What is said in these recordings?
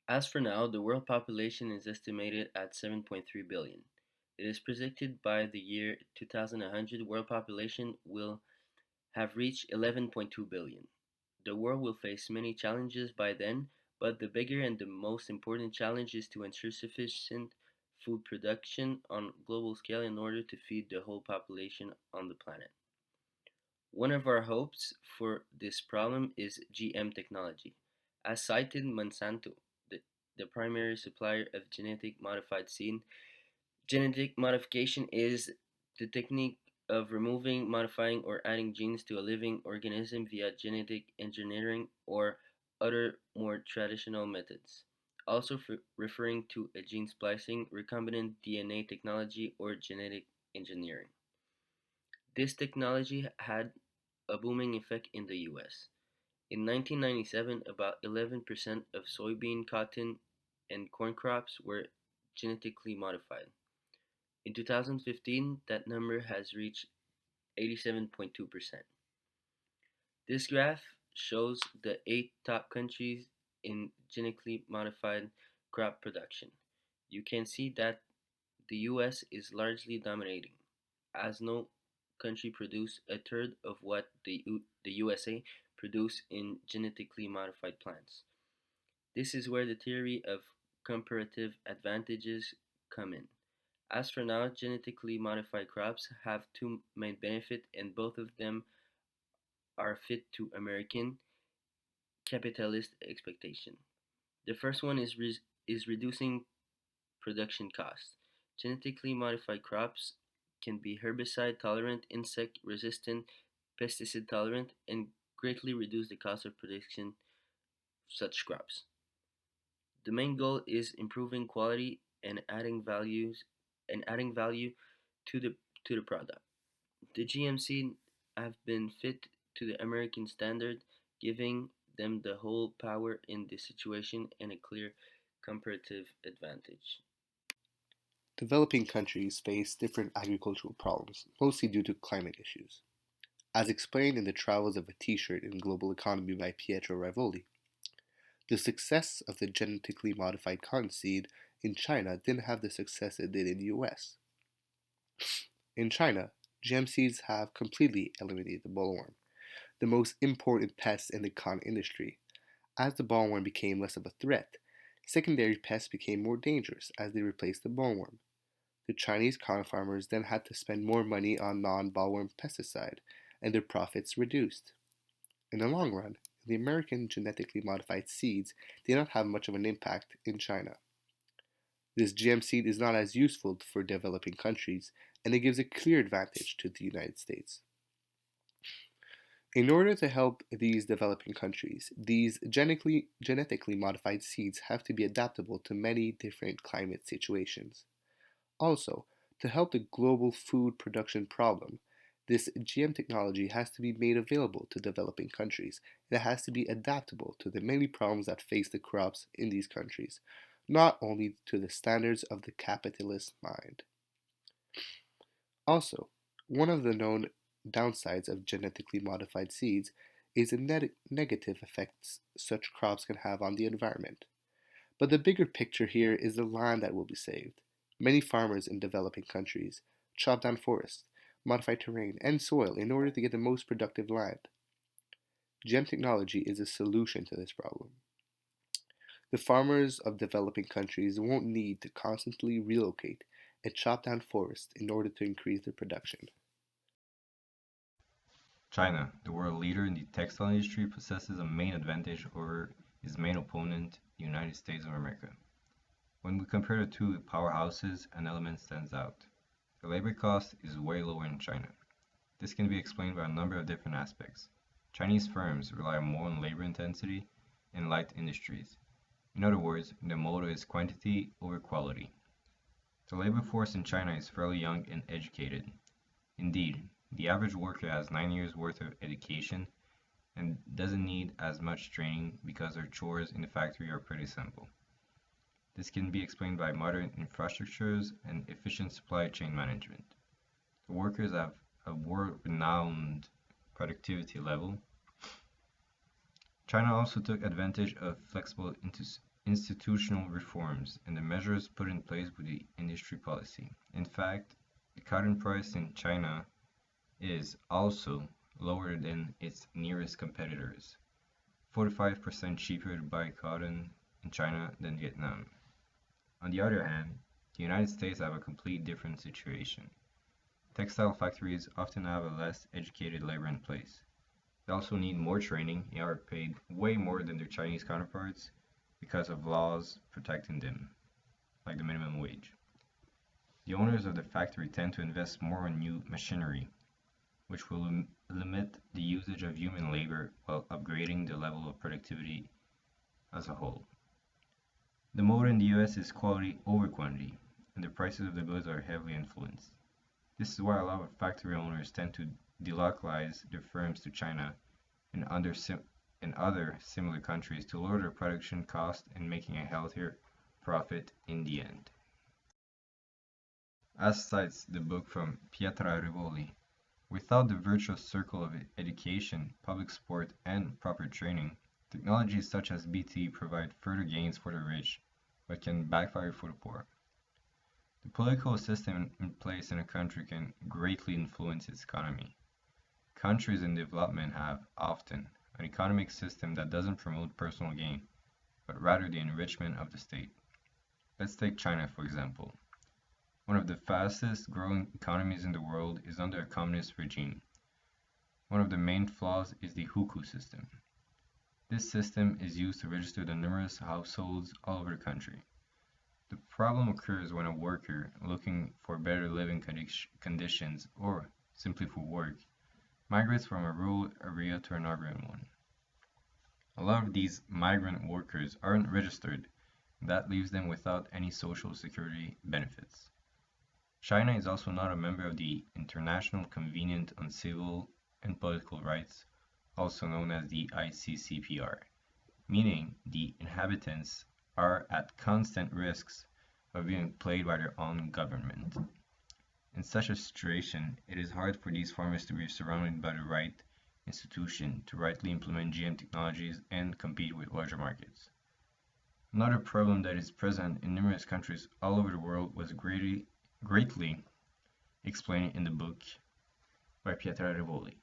As for now, the world population is estimated at 7.3 billion. It is predicted by the year 2100 world population will have reached 11.2 billion. The world will face many challenges by then, but the bigger and the most important challenge is to ensure sufficient food production on global scale in order to feed the whole population on the planet. One of our hopes for this problem is GM technology. As cited, Monsanto, the, the primary supplier of genetic modified seed, genetic modification is the technique of removing, modifying, or adding genes to a living organism via genetic engineering or other more traditional methods. Also referring to a gene splicing, recombinant DNA technology, or genetic engineering. This technology had a booming effect in the US. In 1997, about 11% of soybean, cotton, and corn crops were genetically modified. In 2015, that number has reached 87.2%. This graph shows the 8 top countries in genetically modified crop production. You can see that the US is largely dominating, as no country produces a third of what the USA produce in genetically modified plants. This is where the theory of comparative advantages come in. As for now, genetically modified crops have two main benefits, and both of them are fit to American capitalist expectation. The first one is reducing production costs. Genetically modified crops can be herbicide tolerant, insect resistant, pesticide tolerant, and greatly reduce the cost of production of such crops. The main goal is improving quality and adding value to the product. The GMC have been fit to the American standard, giving them the whole power in this situation and a clear comparative advantage. Developing countries face different agricultural problems, mostly due to climate issues. As explained in The Travels of a T-shirt in Global Economy by Pietro Rivoli, the success of the genetically modified cottonseed in China didn't have the success it did in the US. In China, GM seeds have completely eliminated the bollworm, the most important pest in the cotton industry. As the bollworm became less of a threat, secondary pests became more dangerous as they replaced the bollworm. The Chinese cotton farmers then had to spend more money on non-bollworm pesticide, and their profits reduced. In the long run, the American genetically modified seeds did not have much of an impact in China. This GM seed is not as useful for developing countries, and it gives a clear advantage to the United States. In order to help these developing countries, these genetically modified seeds have to be adaptable to many different climate situations. Also, to help the global food production problem, this GM technology has to be made available to developing countries. It has to be adaptable to the many problems that face the crops in these countries, not only to the standards of the capitalist mind. Also, one of the known downsides of genetically modified seeds is the negative effects such crops can have on the environment. But the bigger picture here is the land that will be saved. Many farmers in developing countries chop down forests, modify terrain and soil in order to get the most productive land. GM technology is a solution to this problem. The farmers of developing countries won't need to constantly relocate and chop down forests in order to increase their production. China, the world leader in the textile industry, possesses a main advantage over its main opponent, the United States of America. When we compare the two powerhouses, an element stands out. The labor cost is way lower in China. This can be explained by a number of different aspects. Chinese firms rely more on labor intensity in light industries. In other words, the motto is quantity over quality. The labor force in China is fairly young and educated. Indeed, the average worker has 9 years worth of education and doesn't need as much training because their chores in the factory are pretty simple. This can be explained by modern infrastructures and efficient supply chain management. The workers have a world-renowned productivity level. China also took advantage of flexible institutional reforms, and the measures put in place with the industry policy. In fact, the cotton price in China is also lower than its nearest competitors, 45% cheaper to buy cotton in China than Vietnam. On the other hand, the United States have a complete different situation. Textile factories often have a less educated labor in place. They also need more training and are paid way more than their Chinese counterparts because of laws protecting them, like the minimum wage. The owners of the factory tend to invest more in new machinery, which will limit the usage of human labor while upgrading the level of productivity as a whole. The mode in the US is quality over quantity, and the prices of the goods are heavily influenced. This is why a lot of factory owners tend to delocalize their firms to China and other similar countries to lower their production cost and making a healthier profit in the end. As cites the book from Pietra Rivoli, without the virtuous circle of education, public support, and proper training, technologies such as BT provide further gains for the rich, but can backfire for the poor. The political system in place in a country can greatly influence its economy. Countries in development have, often, an economic system that doesn't promote personal gain, but rather the enrichment of the state. Let's take China, for example. One of the fastest growing economies in the world is under a communist regime. One of the main flaws is the hukou system. This system is used to register the numerous households all over the country. The problem occurs when a worker, looking for better living conditions or simply for work, migrates from a rural area to an urban one. A lot of these migrant workers aren't registered, and that leaves them without any social security benefits. China is also not a member of the International Covenant on Civil and Political Rights, also known as the ICCPR, meaning the inhabitants are at constant risks of being played by their own government. In such a situation, it is hard for these farmers to be surrounded by the right institution to rightly implement GM technologies and compete with larger markets. Another problem that is present in numerous countries all over the world was greatly explained in the book by Pietra Rivoli.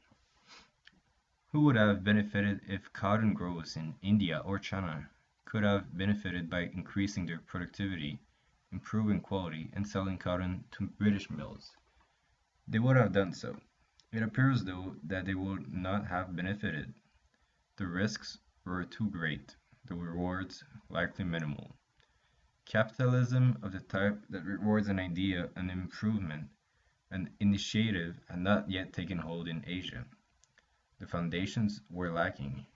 Who would have benefited if cotton growers in India or China could have benefited by increasing their productivity, improving quality, and selling cotton to British mills? They would have done so. It appears, though, that they would not have benefited. The risks were too great, the rewards likely minimal. Capitalism of the type that rewards an idea, an improvement, an initiative had not yet taken hold in Asia. The foundations were lacking.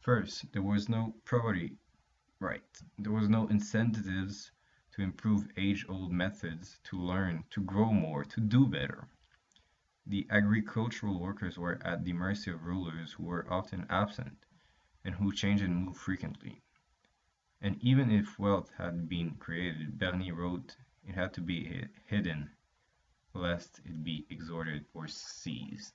First, there was no property right. There was no incentives to improve age-old methods, to learn, to grow more, to do better. The agricultural workers were at the mercy of rulers who were often absent and who changed and moved frequently. And even if wealth had been created, Bernier wrote, it had to be hidden, lest it be extorted or seized.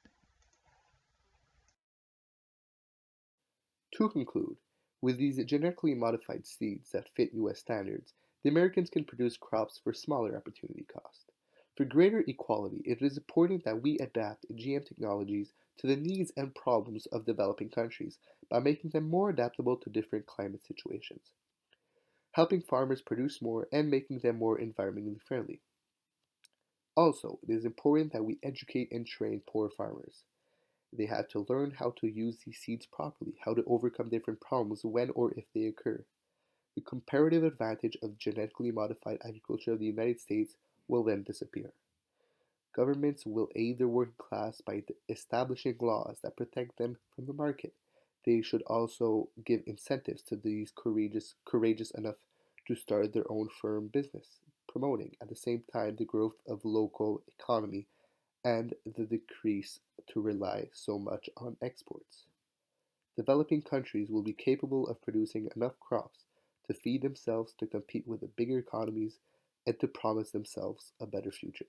To conclude, with these genetically modified seeds that fit US standards, the Americans can produce crops for smaller opportunity cost. For greater equality, it is important that we adapt GM technologies to the needs and problems of developing countries by making them more adaptable to different climate situations, helping farmers produce more and making them more environmentally friendly. Also, it is important that we educate and train poor farmers. They have to learn how to use these seeds properly, how to overcome different problems when or if they occur. The comparative advantage of genetically modified agriculture of the United States will then disappear. Governments will aid their working class by establishing laws that protect them from the market. They should also give incentives to these courageous enough to start their own firm business, promoting at the same time the growth of local economy and the decrease to rely so much on exports. Developing countries will be capable of producing enough crops to feed themselves, to compete with the bigger economies, and to promise themselves a better future.